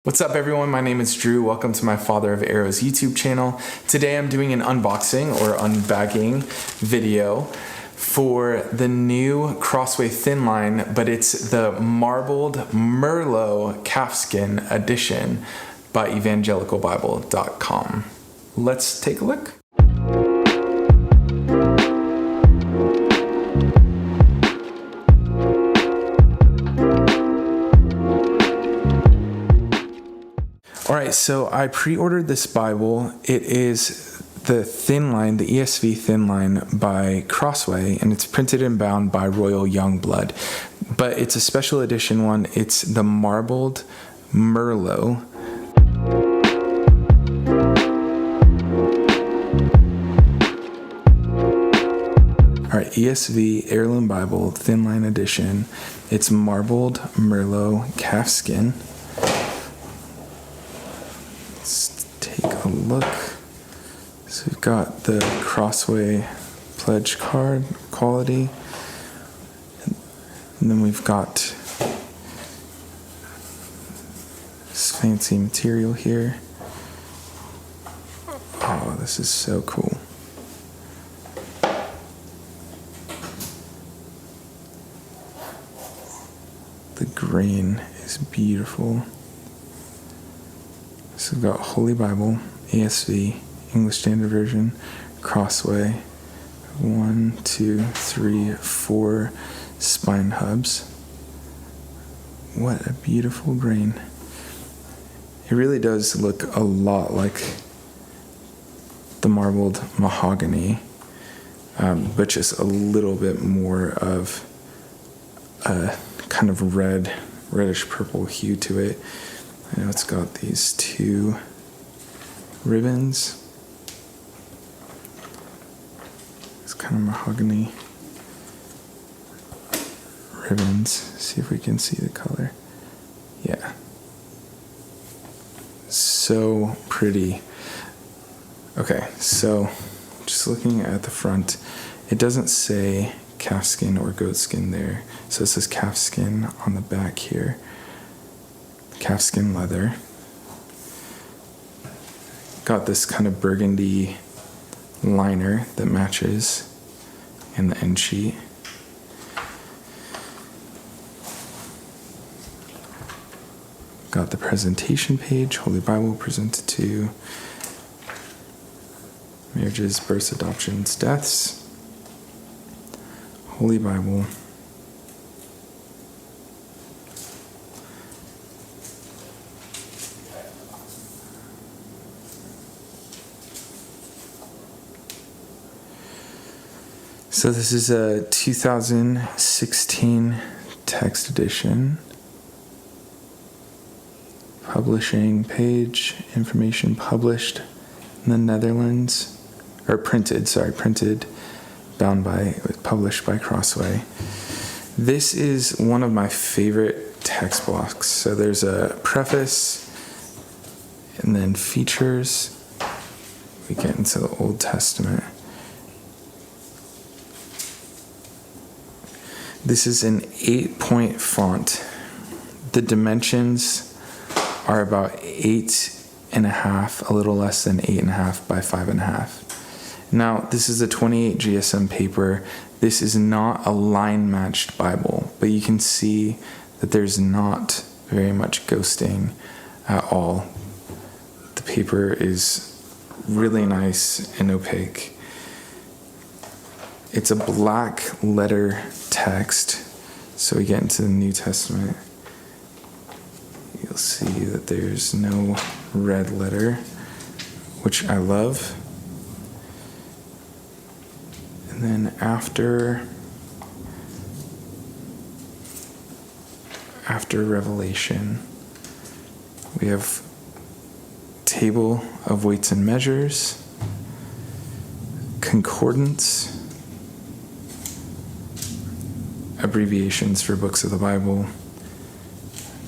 What's up everyone, my name is Drew. Welcome to my Father of Arrows YouTube channel. Today I'm doing an unboxing or unbagging video for the new Crossway thin line, but it's the Marbled Merlot Calfskin edition by evangelicalbible.com. Let's take a look. Alright, so I pre-ordered this Bible. It is the thin line, the ESV Thinline by Crossway, and it's printed and bound by Royal Jongbloed. But it's a special edition one. It's the Marbled Merlot. Alright, ESV Heirloom Bible Thinline edition. It's Marbled Merlot Calfskin. Let's take a look. So we've got the Crossway pledge card quality, and then we've got this fancy material here. Oh, this is so cool. The grain is beautiful. So we've got Holy Bible, ESV, English Standard Version, Crossway, 1, 2, 3, 4 spine hubs. What a beautiful grain. It really does look a lot like the marbled mahogany, but just a little bit more of a kind of reddish purple hue to it. I know it's got these two ribbons. It's kind of mahogany ribbons. See if we can see the color. Yeah. So pretty. Okay, so just looking at the front, it doesn't say calfskin or goatskin there. So it says calfskin on the back here. Calfskin leather. Got this kind of burgundy liner that matches in the end sheet. Got the presentation page, Holy Bible presented to marriages, births, adoptions, deaths. Holy Bible. So this is a 2016 text edition. Publishing page, information published in the Netherlands, or printed, published by Crossway. This is one of my favorite text blocks. So there's a preface, and then features. We get into the Old Testament. This is an 8-point font. The dimensions are about 8.5, a little less than 8.5 by 5.5. Now, this is a 28 GSM paper. This is not a line-matched Bible, but you can see that there's not very much ghosting at all. The paper is really nice and opaque. It's a black letter text, so we get into the New Testament. You'll see that there's no red letter, which I love. And then after Revelation, we have table of weights and measures, concordance, abbreviations for books of the Bible,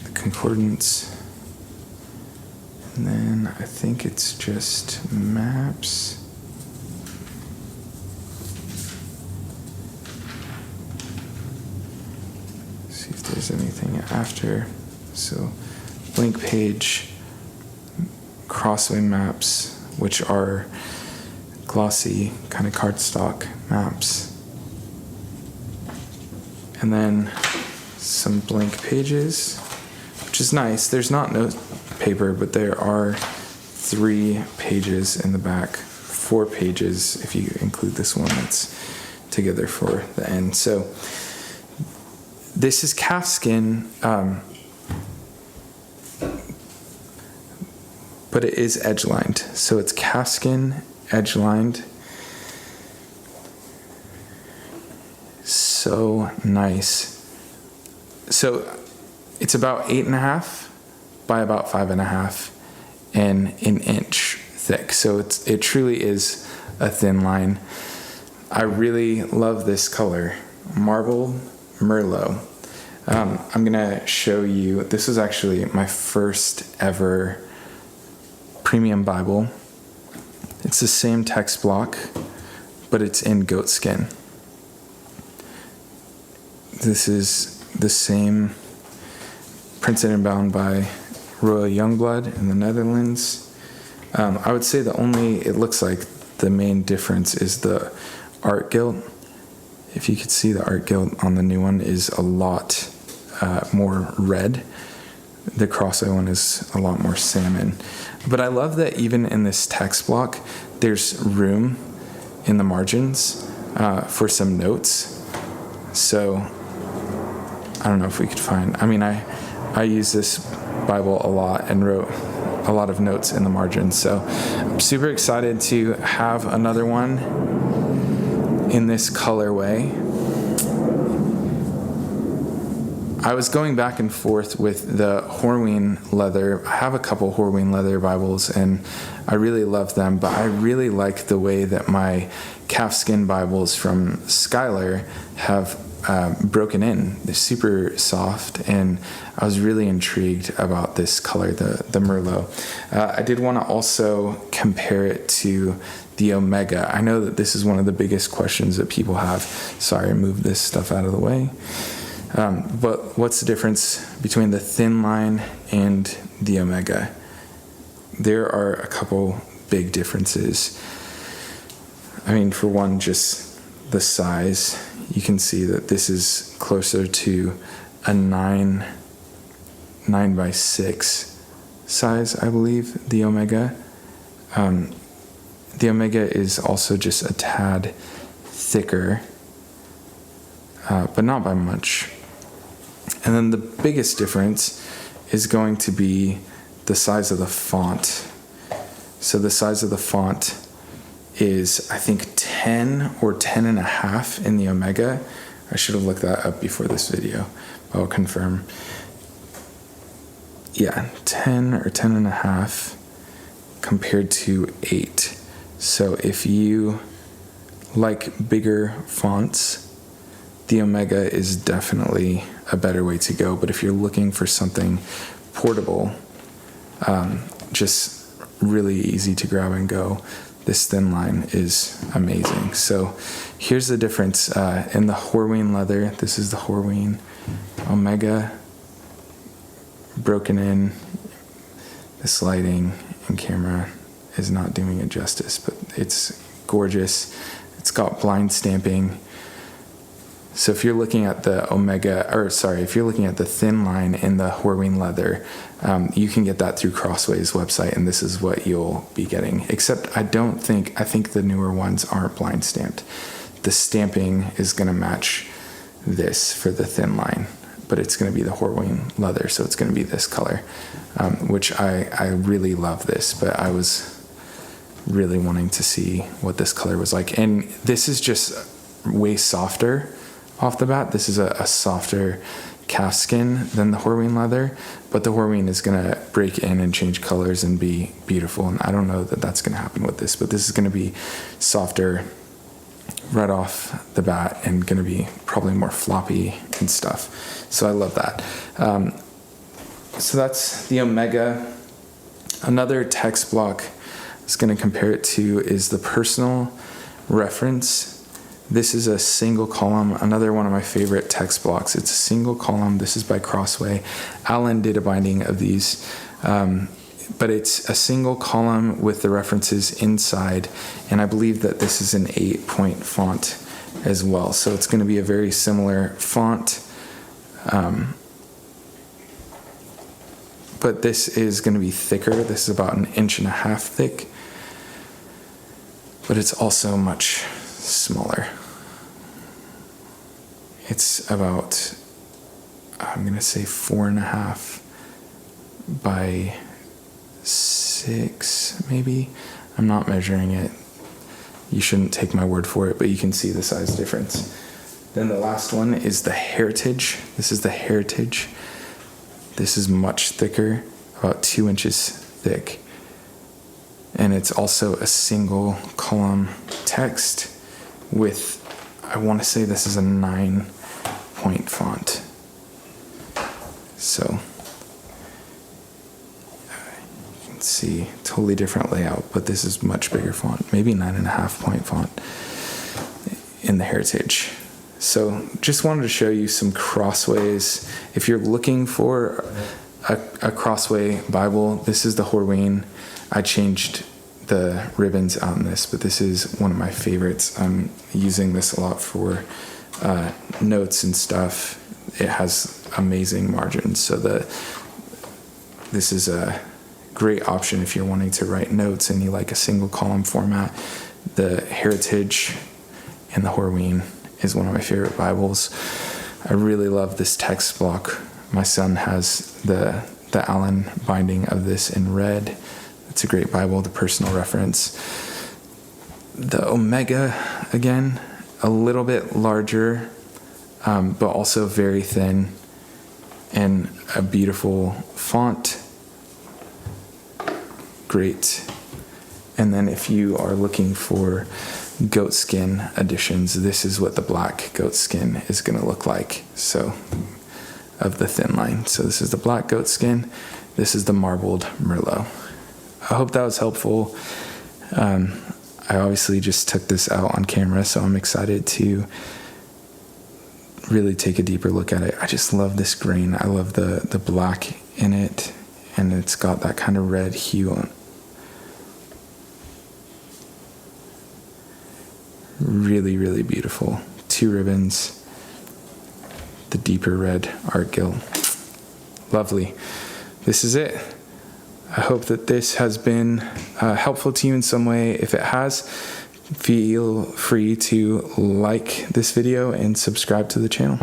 the concordance, and then I think it's just maps. See if there's anything after. So blank page crossway maps, which are glossy kind of cardstock maps. And then some blank pages, which is nice. There's not note paper, but there are 3 pages in the back, 4 pages if you include this one that's together for the end. So this is calfskin, but it is edge-lined. So it's calfskin, edge-lined. So nice. So it's about 8.5 by about 5.5 and an inch thick. So it truly is a thin line. I really love this color, Marbled Merlot. I'm gonna show you, this is actually my first ever premium Bible. It's the same text block, but it's in goat skin. This is the same, printed and bound by Royal Jongbloed in the Netherlands. I would say it looks like the main difference is the art gilt. If you could see, the art gilt on the new one is a lot more red. The crossway one is a lot more salmon. But I love that even in this text block, there's room in the margins for some notes. So I don't know if we could find, I use this Bible a lot and wrote a lot of notes in the margins. So I'm super excited to have another one in this colorway. I was going back and forth with the Horween leather. I have a couple Horween leather Bibles and I really love them, but I really like the way that my calfskin Bibles from Skylar have broken in. They're super soft, and I was really intrigued about this color, the Merlot. I did want to also compare it to the Omega. I know that this is one of the biggest questions that people have. Sorry, I moved this stuff out of the way. But what's the difference between the thin line and the Omega? There are a couple big differences. For one, just the size. You can see that this is closer to a 9 by 6 size, I believe, the Omega. The Omega is also just a tad thicker, but not by much. And then the biggest difference is going to be the size of the font. So the size of the font is, I think, 10 or 10.5 in the Omega. I should have looked that up before this video. I'll confirm. Yeah, 10 or 10.5 compared to 8. So if you like bigger fonts, the Omega is definitely a better way to go. But if you're looking for something portable, just really easy to grab and go, this thin line is amazing. So here's the difference in the Horween leather. This is the Horween Omega, broken in. This lighting and camera is not doing it justice, but it's gorgeous. It's got blind stamping. So if you're looking at the if you're looking at the thin line in the Horween leather, you can get that through Crossway's website, and this is what you'll be getting. Except I think the newer ones aren't blind stamped. The stamping is going to match this for the thin line, but it's going to be the Horween leather, so it's going to be this color, which I really love this, but I was really wanting to see what this color was like. And this is just way softer off the bat. This is a softer calfskin than the Horween leather, but the Horween is going to break in and change colors and be beautiful, and I don't know that that's going to happen with this, but this is going to be softer right off the bat and going to be probably more floppy and stuff. So I love that. So that's the Omega. Another text block I was going to compare it to is the Personal Reference This is a single column, another one of my favorite text blocks. It's a single column. This is by Crossway. Alan did a binding of these, but it's a single column with the references inside, and I believe that this is an 8-point font as well. So it's going to be a very similar font, but this is going to be thicker. This is about 1.5 inches thick, but it's also much smaller. It's about, I'm going to say 4.5 by 6, maybe. I'm not measuring it. You shouldn't take my word for it, but you can see the size difference. Then the last one is the Heritage. This is the Heritage. This is much thicker, about 2 inches thick. And it's also a single column text with, I want to say this is a 9-point font. So you can see totally different layout, but this is much bigger font, maybe 9.5-point font in the Heritage. So just wanted to show you some crossways. If you're looking for a Crossway Bible, this is the Horween. I changed the ribbons on this, but this is one of my favorites. I'm using this a lot for notes and stuff. It has amazing margins, so this is a great option if you're wanting to write notes and you like a single column format. The Heritage and the Horween is one of my favorite Bibles. I really love this text block. My son has the Allen binding of this in red. It's a great Bible, the personal reference. The Omega, again, a little bit larger, but also very thin, and a beautiful font. Great. And then if you are looking for goatskin editions, this is what the black goatskin is going to look like. So, of the thin line. So this is the black goatskin. This is the Marbled Merlot. I hope that was helpful. I obviously just took this out on camera, so I'm excited to really take a deeper look at it. I just love this grain. I love the black in it, and it's got that kind of red hue on it. Really, really beautiful. 2 ribbons. The deeper red art gilt. Lovely. This is it. I hope that this has been helpful to you in some way. If it has, feel free to like this video and subscribe to the channel.